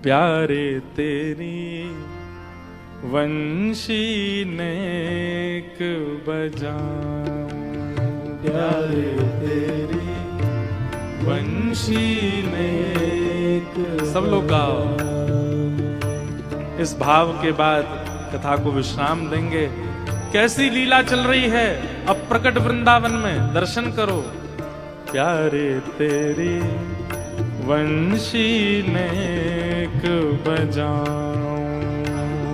प्यारे तेरी वंशी नेक बजाऊं, प्यारे तेरी वंशी नेक। सब लोग गाओ। इस भाव के बाद कथा को विश्राम देंगे। कैसी लीला चल रही है अब प्रकट वृंदावन में, दर्शन करो। प्यारे तेरी वंशी नेक बजाऊं,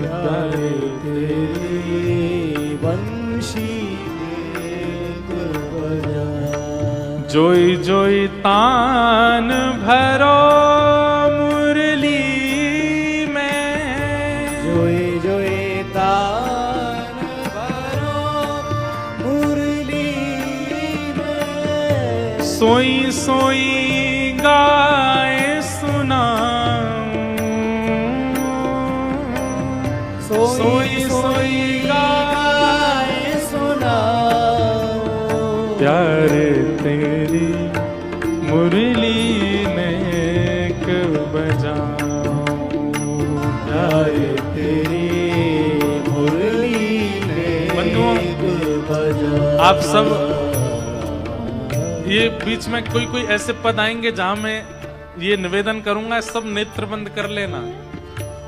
प्यारे तेरी वंशी नेक बजाऊं। जोई जोई तान भरो मुरली में, जोई जोई तान भरो मुरली में। सोई सोई गाए सुनाऊं, सोई सोई गाए सुनाऊं। प्यारे तेरी मुरली नेक बजाऊं, प्यारे तेरी मुरली नेक बजाऊं। आप सब ये बीच में कोई कोई ऐसे पद आएंगे जहां मैं ये निवेदन करूंगा, सब नेत्र बंद कर लेना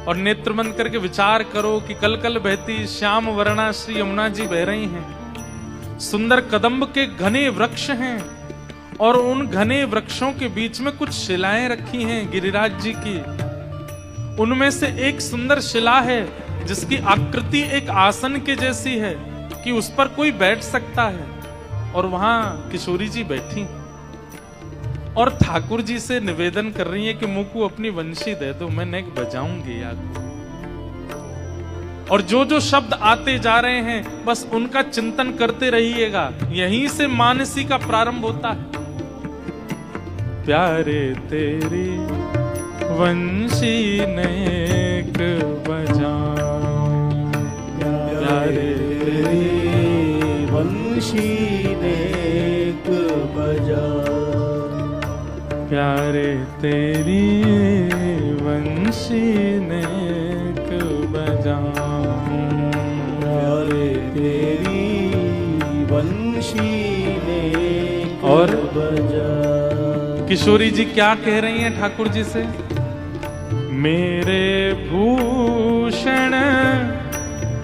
और नेत्र बंद करके विचार करो कि कल कल बहती श्याम वर्णा श्री यमुना जी बह रही हैं। सुंदर कदम्ब के घने वृक्ष हैं और उन घने वृक्षों के बीच में कुछ शिलाएं रखी हैं गिरिराज जी की। उनमें से एक सुंदर शिला है जिसकी आकृति एक आसन के जैसी है कि उस पर कोई बैठ सकता है, और वहां किशोरी जी बैठी और ठाकुर जी से निवेदन कर रही है कि मुझको अपनी वंशी दे दो, मैं नेक बजाऊंगी यार। और जो जो शब्द आते जा रहे हैं बस उनका चिंतन करते रहिएगा, यहीं से मानसी का प्रारंभ होता है। प्यारे तेरी वंशी नेक बजाऊं, प्यारे तेरी वंशी नेक बजाऊं। प्यारे तेरी वंशी नेक बजाऊं, प्यारे तेरी वंशी नेक और बजाऊं। किशोरी जी क्या कह रही हैं ठाकुर जी से? मेरे भूषण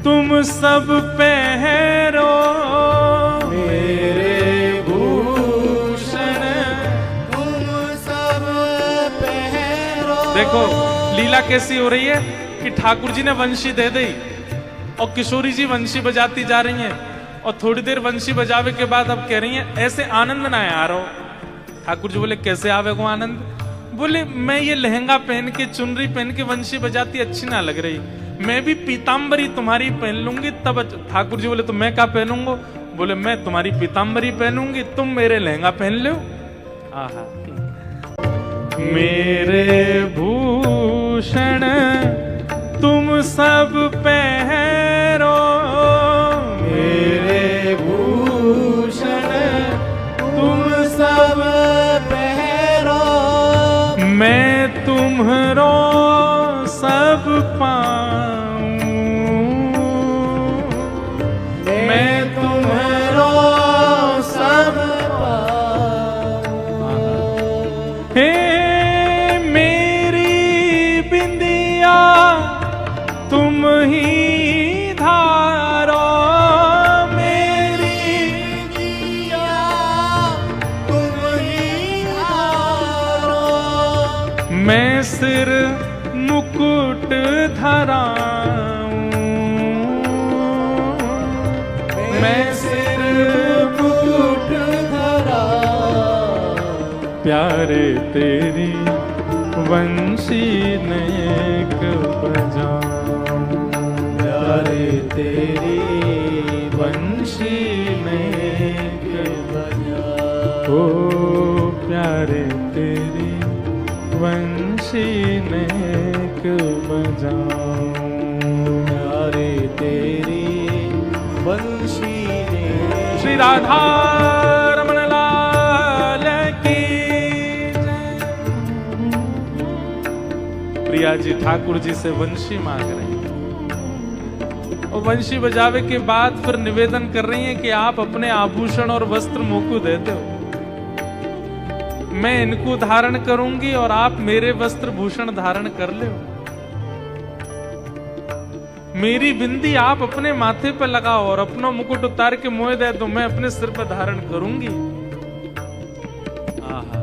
तुम सब पहरो, मेरे भूषण तुम सब पहरो। देखो लीला कैसी हो रही है कि ठाकुर जी ने वंशी दे दी और किशोरी जी वंशी बजाती जा रही हैं, और थोड़ी देर वंशी बजावे के बाद अब कह रही हैं ऐसे आनंद ना आ रहा हो। ठाकुर जी बोले कैसे आवे को आनंद? बोले मैं ये लहंगा पहन के चुनरी पहन के वंशी बजाती अच्छी ना लग रही, मैं भी पीताम्बरी तुम्हारी पहन लूंगी तब। ठाकुर जी बोले तो मैं क्या पहनूंगा? बोले मैं तुम्हारी पीताम्बरी पहनूंगी, तुम मेरे लहंगा पहन लो। आहा। मेरे भूषण तुम सब पहरो, मेरे भूषण तुम सब पहरो। मैं तुम्हरो सब पाऊं, मैं तुम्हारो सब पाऊं। हे मेरी बिंदिया तुम ही धारो, मेरी बिंदिया तुम ही धारो। मैं सिर मुकुट धराऊं, मैं सिर मुकुट धराऊं। प्यारे तेरी वंशी नेक बजाऊं, प्यारे तेरी वंशी नेक बजाऊं। ओ प्यारे तेरी वंशी नेक बजाऊं, प्यारे तेरी वंशी नेक। श्री राधा रमण लाल की जय। प्रिया जी ठाकुर जी से वंशी मांग रही हैं और वंशी बजावे के बाद फिर निवेदन कर रही हैं कि आप अपने आभूषण और वस्त्र मोको दे दो, मैं इनको धारण करूंगी और आप मेरे वस्त्र भूषण धारण कर ले। मेरी बिंदी आप अपने माथे पर लगाओ और अपना मुकुट उतार के मोह दे दो, मैं अपने सिर पर धारण करूंगी। आहा।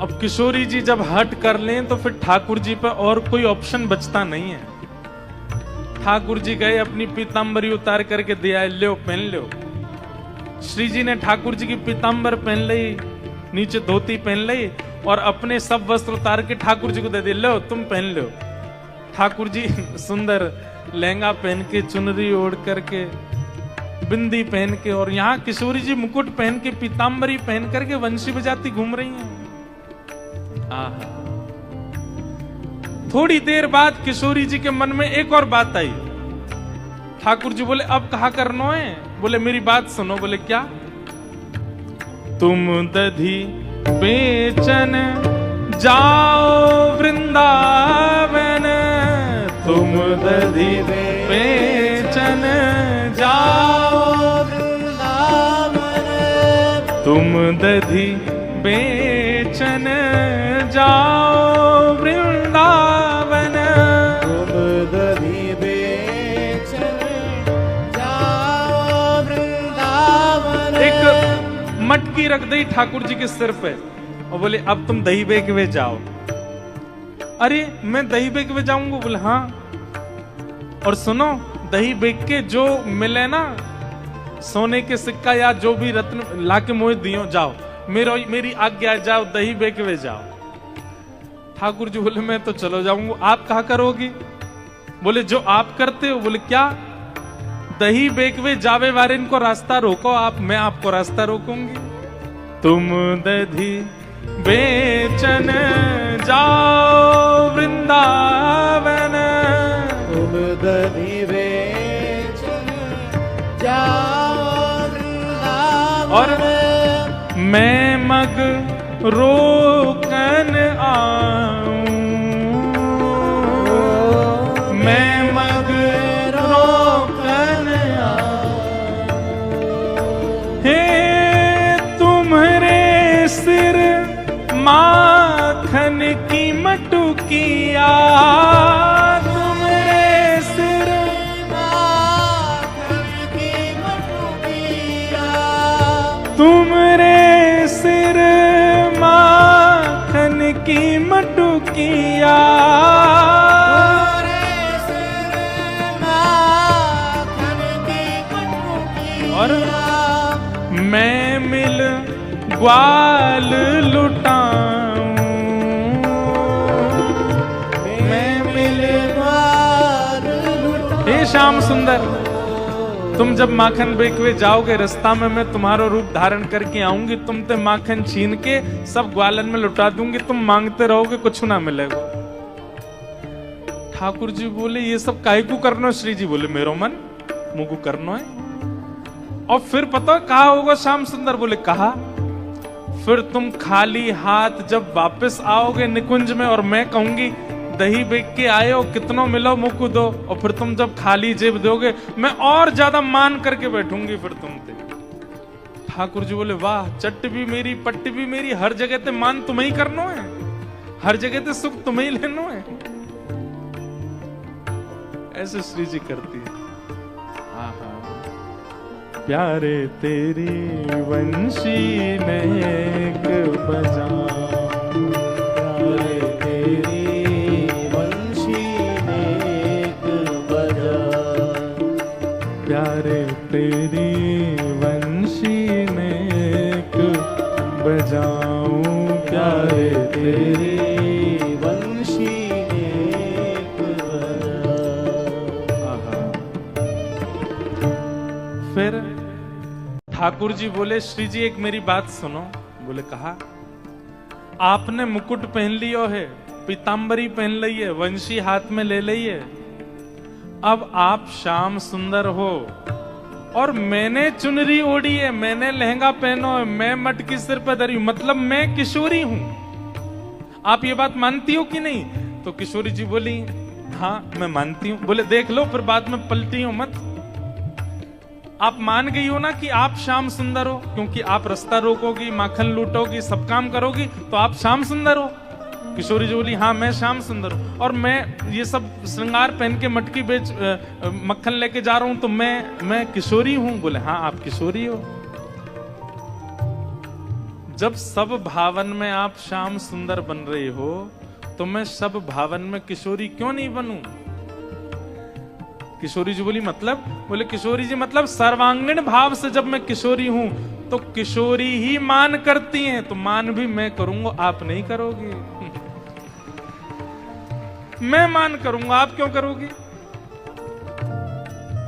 अब किशोरी जी जब हट कर लें तो फिर ठाकुर जी पर और कोई ऑप्शन बचता नहीं है। ठाकुर जी गए, अपनी पीतांबरी उतार करके दिया, लो पहन लो। श्री जी ने ठाकुर जी की पीतांबर पहन ली, नीचे धोती पहन ली और अपने सब वस्त्र उतार के ठाकुर जी को दे दिए, लो तुम पहन लो। ठाकुर जी सुंदर लहंगा पहन के, चुनरी ओढ़ करके, बिंदी पहन के, और यहाँ किशोरी जी मुकुट पहन के, पीतांबरी पहन करके वंशी बजाती घूम रही हैं। आहा। थोड़ी देर बाद किशोरी जी के मन में एक और बात आई। ठाकुर जी बोले अब कहा करना है? बोले मेरी बात सुनो। बोले क्या? तुम दधी बेचन जाओ वृंदावन, तुम दधी बेचन जाओ वृंदावन, तुम दधी बेचन जाओ वृंदावन, तुम दधी बेचन जाओ वृंदावन। एक मटकी रख दी ठाकुर जी के सिर पे और बोले अब तुम दही बेकवे जाओ। अरे मैं दही बेकवे जाऊंगा? बोले हाँ। और सुनो, दही बेक के जो मिले ना, सोने के सिक्का या जो भी रत्न लाके मोह दियो, जाओ, मेरी आज्ञा, जाओ दही बेकवे जाओ। ठाकुर जी बोले मैं तो चलो जाऊंगा, आप कहा करोगी? बोले जो आप करते हो। बोले क्या? दही बेकवे जावे वाले इनको रास्ता रोको आप, मैं आपको रास्ता रोकूंगी। तुम दधी बेचन जाओ वृंदावन, तुम दधी बेचन जाओ वृंदावन, और मैं मग रोकन आऊं, मैं मग रोकन आऊं। हे तुम्हारे सिर माखन की मटुकिया, तुम्हारे सिर माखन की मटुकिया, तुम्हारे सिर माखन की मटुकिया, तुम्हारे सिर माखन की मटुकिया, और मैं मिल ग्वाल लुटाऊं, मैं मिल ग्वाल लुटाऊं। हे श्याम सुंदर, तुम जब माखन बेकवे जाओगे, रास्ता में मैं तुम्हारा रूप धारण करके आऊंगी, तुम ते माखन छीन के सब ग्वालन में लुटा दूंगी, तुम मांगते रहोगे, कुछ ना मिलेगा। ठाकुर जी बोले ये सब काहे को करना? श्री जी बोले मेरो मन मुझको करना है। और फिर पता कहा होगा श्याम सुंदर? बोले कहा, फिर तुम खाली हाथ जब वापस आओगे निकुंज में और मैं कहूंगी दही बेच के आए हो, कितनों मिलो मुझको दो, और फिर तुम जब खाली जेब दोगे मैं और ज्यादा मान करके बैठूंगी फिर तुमसे। ठाकुर जी बोले वाह, चट्ट भी मेरी पट्टी भी मेरी, हर जगह ते मान तुम्हें ही करना है, हर जगह ते सुख तुम्हें ही लेना है। ऐसे श्री जी करती है। प्यारे तेरी वंशी नेक बजाऊं, प्यारे तेरी वंशी नेक बजाऊं, प्यारे तेरी वंशी नेक बजाऊं, प्यारे तेरी वंशी नेक बजाऊं। फिर ठाकुर जी बोले श्री जी एक मेरी बात सुनो। बोले कहा, आपने मुकुट पहन लियो है, पीतांबरी पहन ली है, वंशी हाथ में ले ली है, अब आप श्याम सुंदर हो और मैंने चुनरी ओढ़ी है, मैंने लहंगा पहनो है, मैं मटकी सिर पर धरी हूं, मतलब मैं किशोरी हूं। आप ये बात मानती हो कि नहीं? तो किशोरी जी बोली हाँ मैं मानती हूं। बोले देख लो फिर बाद में पलटी हो मत, आप मान गई हो ना कि आप श्याम सुंदर हो, क्योंकि आप रास्ता रोकोगी, माखन लूटोगी, सब काम करोगी, तो आप श्याम सुंदर हो। किशोरी जी बोली हाँ मैं श्याम सुंदर हूं, और मैं ये सब श्रृंगार पहन के मटकी बेच मक्खन लेके जा रहा हूं, तो मैं किशोरी हूं। बोले हाँ आप किशोरी हो। जब सब भावन में आप श्याम सुंदर बन रहे हो, तो मैं सब भावन में किशोरी क्यों नहीं बनूं? किशोरी जी बोली मतलब? बोले किशोरी जी मतलब सर्वांगीण भाव से जब मैं किशोरी हूं, तो किशोरी ही मान करती हैं, तो मान भी मैं करूंगा, आप नहीं करोगी। मैं मान करूंगा, आप क्यों करोगी?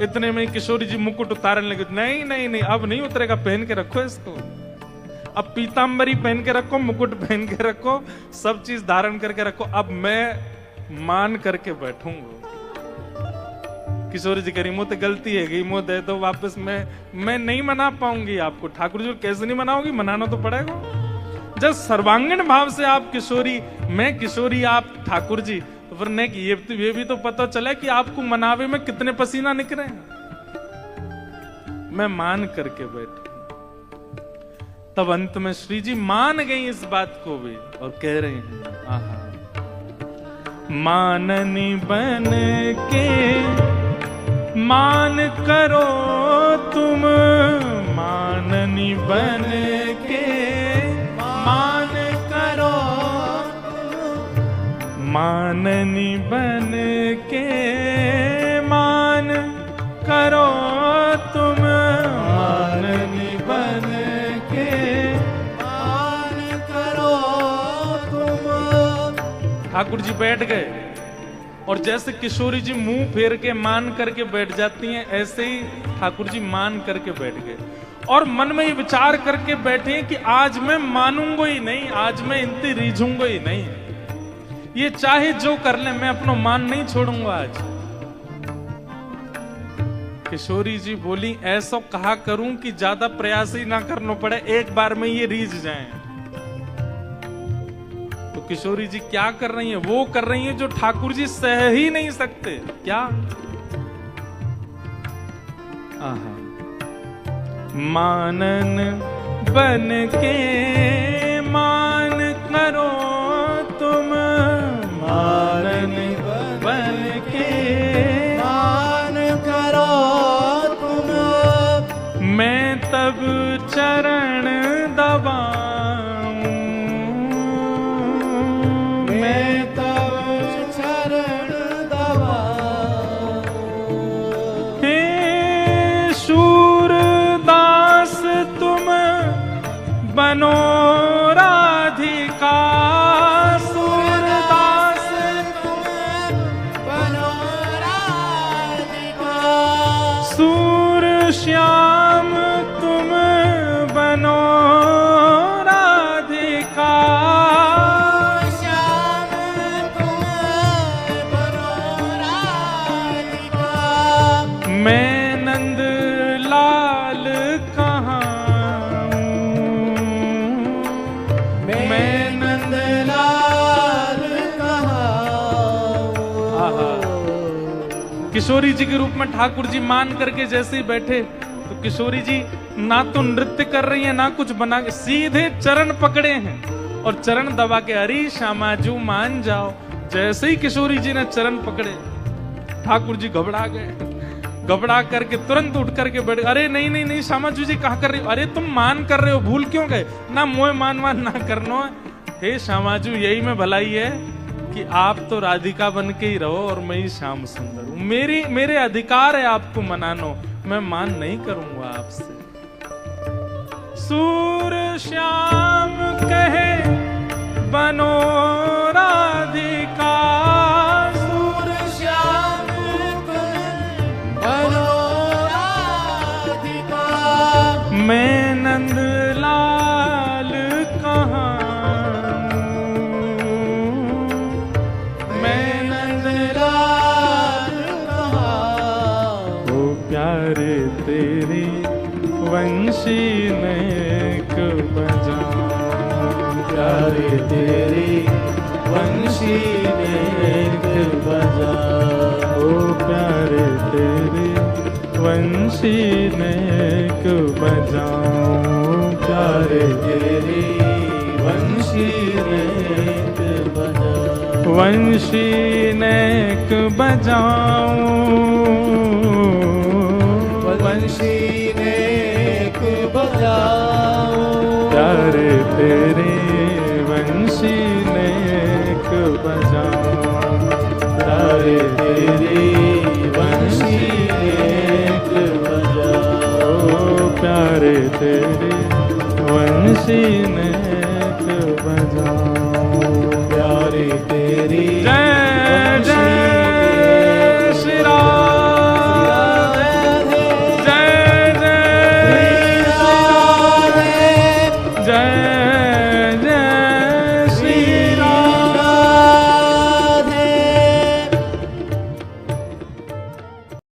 इतने में किशोरी जी मुकुट उतारने लगे। नहीं नहीं नहीं, अब नहीं उतरेगा, पहन के रखो इसको, अब पीतांबरी पहन के रखो, मुकुट पहन के रखो, सब चीज धारण करके रखो, अब मैं मान करके बैठूंगा। किशोरी जी करी मुझे गलती है गई, मुझे दे दो वापस, मैं नहीं मना पाऊंगी आपको। ठाकुर जी कैसे नहीं मनाओगी, मनाना तो पड़ेगा। जब सर्वांगीण भाव से आप किशोरी, मैं किशोरी, आप ठाकुर जी, तो फिर नहीं ये भी तो पता चला कि आपको मनावे में कितने पसीना निकले। मैं मान करके बैठ, तब अंत में श्री जी मान गई इस बात को भी, और कह रहे हैं आहा माननी बन के मान करो तुम, माननी बन के मान करो, माननी बन के मान करो तुम, माननी बन के मान करो तुम। ठाकुर जी बैठ गए, और जैसे किशोरी जी मुंह फेर के मान करके बैठ जाती हैं, ऐसे ही ठाकुर जी मान करके बैठ गए, और मन में ये विचार करके बैठे कि आज मैं मानूंगा ही नहीं, आज मैं इनती रीझूंगा ही नहीं, ये चाहे जो कर ले, मैं अपना मान नहीं छोड़ूंगा आज। किशोरी जी बोली ऐसा कहा करूं कि ज्यादा प्रयास ही ना करना पड़े, एक बार में ये रीझ जाएं। तो किशोरी जी क्या कर रही हैं? वो कर रही हैं जो ठाकुर जी सह ही नहीं सकते। क्या? आहा मानन बन के मान करो तुम, मानन बन के मान करो तुम, मैं तब चरण दबाऊं, मैं तब चरण दबाऊं। हे शूरदास तुम बनो राधिका, सूरदास तुम बनो राधिका, सूर श्याम तुम बनो राधिका, श्याम तुम बनो राधिका। मैं नंद लाल कहाँ मैं नंद लाल कहाँ। किशोरी जी के रूप में ठाकुर जी मान करके जैसे ही बैठे, तो किशोरी जी ना तो नृत्य कर रही है ना कुछ बना के, सीधे चरण पकड़े हैं और चरण दबा के अरे श्यामाजू मान जाओ। जैसे ही किशोरी जी ने चरण पकड़े, ठाकुर जी घबरा गए, घबरा करके तुरंत उठ करके बैठे। अरे नहीं नहीं नहीं श्यामाजू जी कहा कर रही हो? अरे तुम मान कर रहे हो, भूल क्यों गए? ना मोह मान ना करनो। हे श्यामाजू यही में भलाई है कि आप तो राधिका बन के ही रहो और मैं ही श्याम सुंदर हूं। मेरे अधिकार है आपको मनानो, मैं मान नहीं करूंगा आपसे। सूर श्याम कहे बनो राधिका, सूर श्याम बनो राधिका, मैं नंद लाल कहाँ, मैं नंद लाल कहाँ। वो प्यारे तेरी वंशी नेक बजाऊं, प्यारे तेरी वंशी नेक बजाओ प्यारे तेरे वंशी नेक बजाऊं प्यारे तेरी वंशी नेक बजाओ वंशी नेक बजाऊं वंशी नेक बजाओ प्यारे तेरे वंशी नेक बजाऊं प्यारे तेरी वंशी नेक बजाओ प्यारे तेरे वंशी